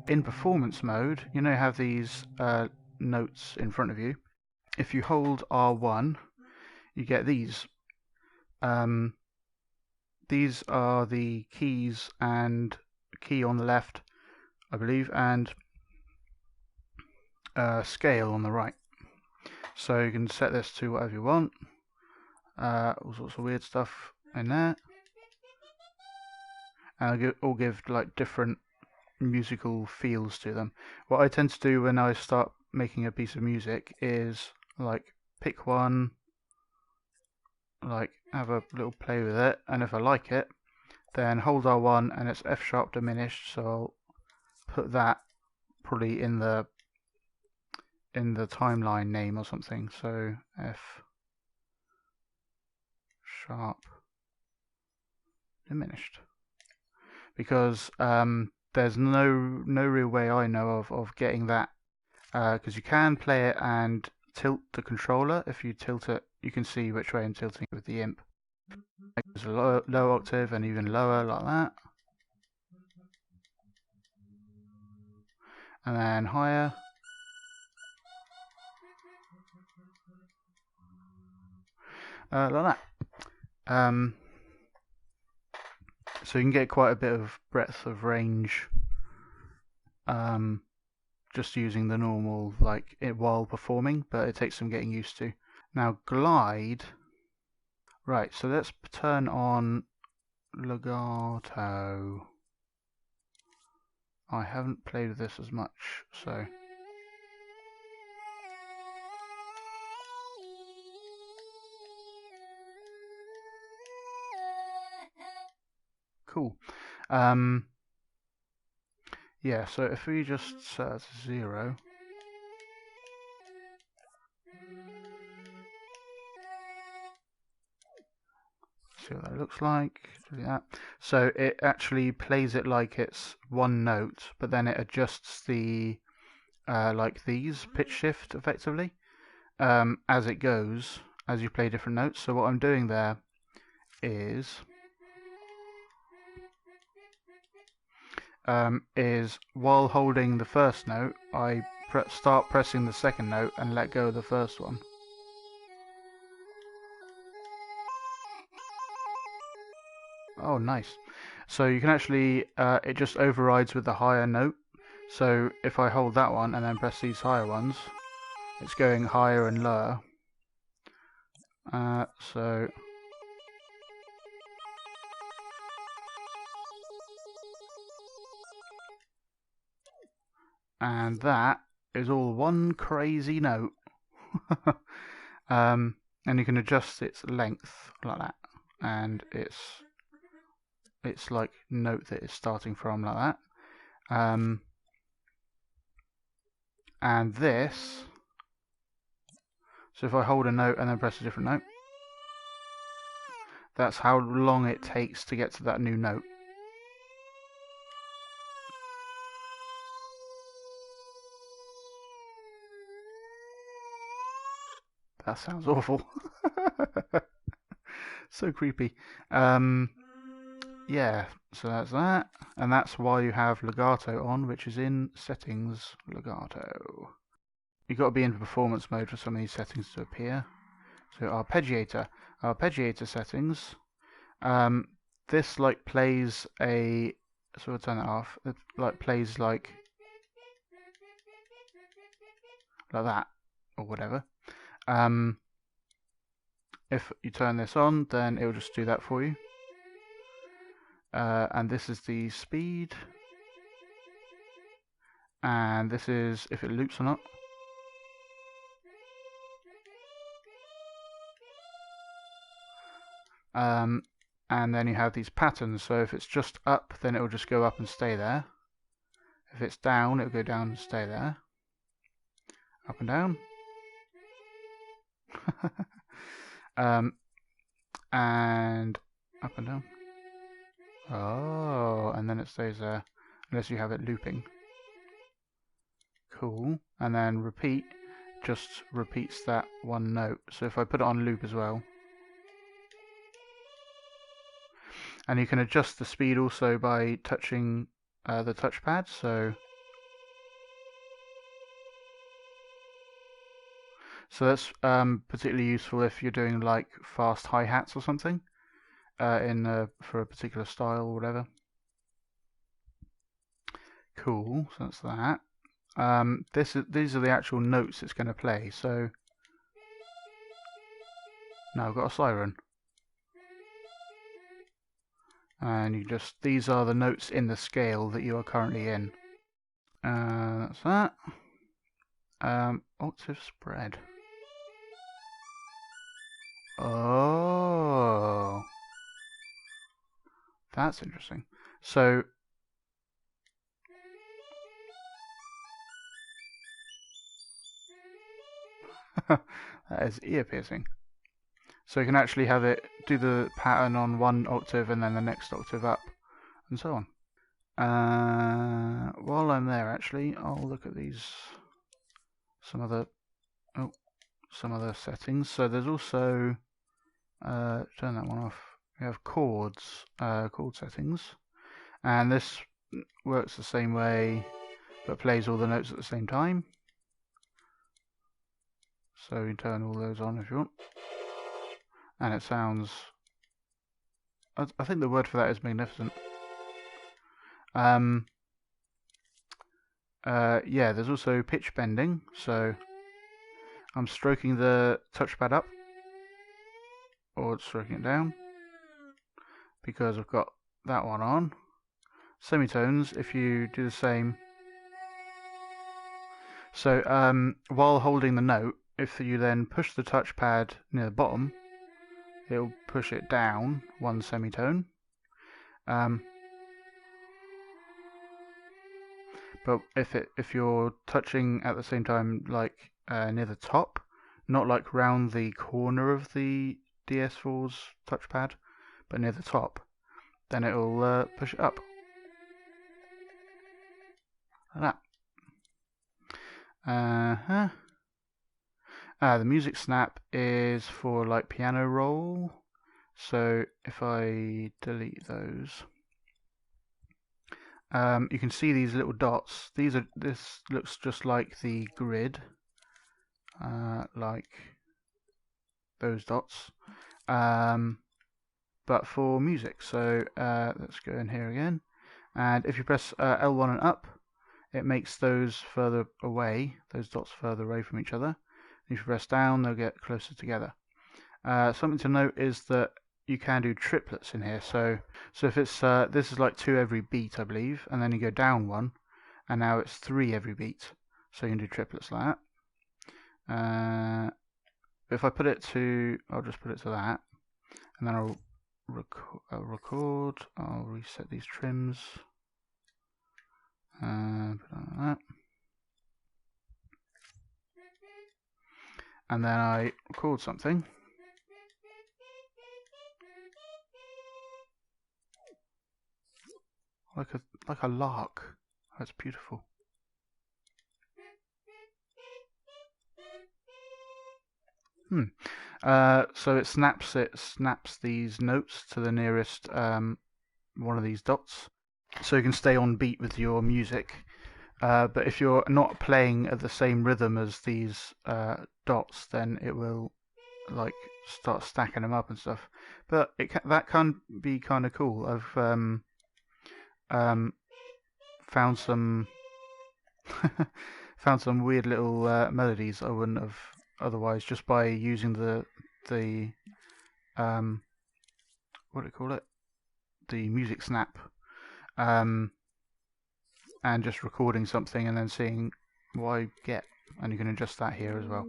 In performance mode, you know, have these notes in front of you. If you hold R1, you get these. These are the keys, and key on the left, I believe, and scale on the right. So you can set this to whatever you want. All sorts of weird stuff in there. And it'll all give like different musical feels to them. What I tend to do when I start making a piece of music is like pick one, like have a little play with it, and if I like it, then hold R1 and it's F sharp diminished, so I'll put that probably in the timeline name or something. So F sharp diminished, because there's no real way I know of getting that, because you can play it and tilt the controller. If you tilt it, you can see which way I'm tilting with the imp. There's a low octave and even lower like that, and then higher. Like that. So you can get quite a bit of breadth of range just using the normal, like, while performing, but it takes some getting used to. Now glide. Right, so let's turn on legato. I haven't played with this as much, so cool. Yeah, so if we just set it to 0, see what that looks like. Do that. So it actually plays it like it's one note, but then it adjusts the like these pitch shift effectively as it goes, as you play different notes. So what I'm doing there is while holding the first note, I start pressing the second note and let go of the first one. Oh, nice. So you can actually, it just overrides with the higher note. So if I hold that one and then press these higher ones, it's going higher and lower. So and that is all one crazy note. And you can adjust its length like that, and it's like note that it's starting from like that. And this, so if I hold a note and then press a different note, that's how long it takes to get to that new note. That sounds awful. So creepy. Yeah, so that's that. And that's why you have legato on, which is in settings, legato. You've got to be in performance mode for some of these settings to appear. So arpeggiator settings. This like plays a, so I'll turn it off. It like plays like that or whatever. If you turn this on, then it will just do that for you. And this is the speed, and this is if it loops or not. And then you have these patterns, so if it's just up, then it will just go up and stay there. If it's down, it will go down and stay there. Up and down. And up and down. Oh, and then it stays there, unless you have it looping. Cool. And then repeat just repeats that one note. So if I put it on loop as well. And you can adjust the speed also by touching the touchpad. So that's particularly useful if you're doing like fast hi-hats or something for a particular style or whatever. Cool. So that's that. These are the actual notes it's going to play. So now I've got a siren, and these are the notes in the scale that you are currently in. That's that. Octave spread. Oh, that's interesting. So that is ear piercing. So you can actually have it do the pattern on one octave and then the next octave up, and so on. While I'm there, actually, I'll look at some other settings. So there's also turn that one off. We have chords, chord settings, and this works the same way, but plays all the notes at the same time. So you can turn all those on if you want, and it sounds. I think the word for that is magnificent. Yeah, there's also pitch bending. So I'm stroking the touchpad up or stroking it down because I've got that one on. Semitones, if you do the same. So while holding the note, if you then push the touchpad near the bottom, it'll push it down one semitone. But if you're touching at the same time, like near the top, not like round the corner of the DS4's touchpad, but near the top, then it'll push it up. Like that. The music snap is for like piano roll. So if I delete those, you can see these little dots. This looks just like the grid, like those dots, but for music. So let's go in here again, and if you press L1 and up, it makes those further away, those dots further away from each other. If you press down, they'll get closer together. Something to note is that you can do triplets in here. So if it's this is like 2 every beat, I believe, and then you go down 1, and now it's 3 every beat. So you can do triplets like that. If I put it to, I'll just put it to that, and then I'll record. I'll reset these trims. Put on that. And then I record something. Like a lark. That's beautiful. So it snaps these notes to the nearest one of these dots, so you can stay on beat with your music. But if you're not playing at the same rhythm as these dots, then it will like start stacking them up and stuff. But that can be kind of cool. I've found some found some weird little melodies I wouldn't have otherwise, just by using the what do you call it? The music snap, and just recording something and then seeing what I get, and you can adjust that here as well.